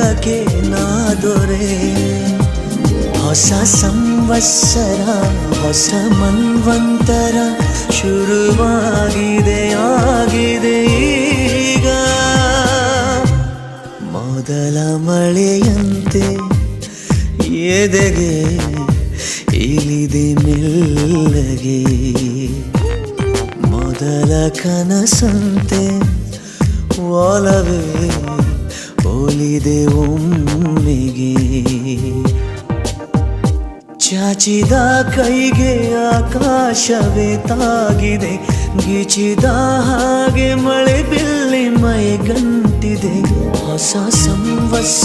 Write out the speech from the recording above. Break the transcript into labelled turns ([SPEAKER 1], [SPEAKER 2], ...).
[SPEAKER 1] ಒಳಗೆ ನಾ ದೊರೆ. ಹೊಸ ಸಂವತ್ಸರ ಹೊಸ ಮನ್ವಂತರ ಶುರುವಾಗಿದೆ ಆಗಿದೆ ಈಗ. ಮೊದಲ ಮಳೆಯಂತೆ ಎದೆಗೆ ಇಳಿದೆ ಮೆಲ್ಲಗೆ. ಮೊದಲ ಕನಸಂತೆ ಒಲವೇ ಒಲಿದೆ ಒಮ್ಮೆಗೆ. ಚಾಚಿದ ಕೈಗೆ ಆಕಾಶವೇ ತಾಗಿದೆ, ಗೀಚಿದ ಹಾಗೆ ಮಳೆ ಬಿಲ್ಲಿ ಮೈಗಂಟಿದೆ. ಹೊಸ ಸಂವತ್ಸರ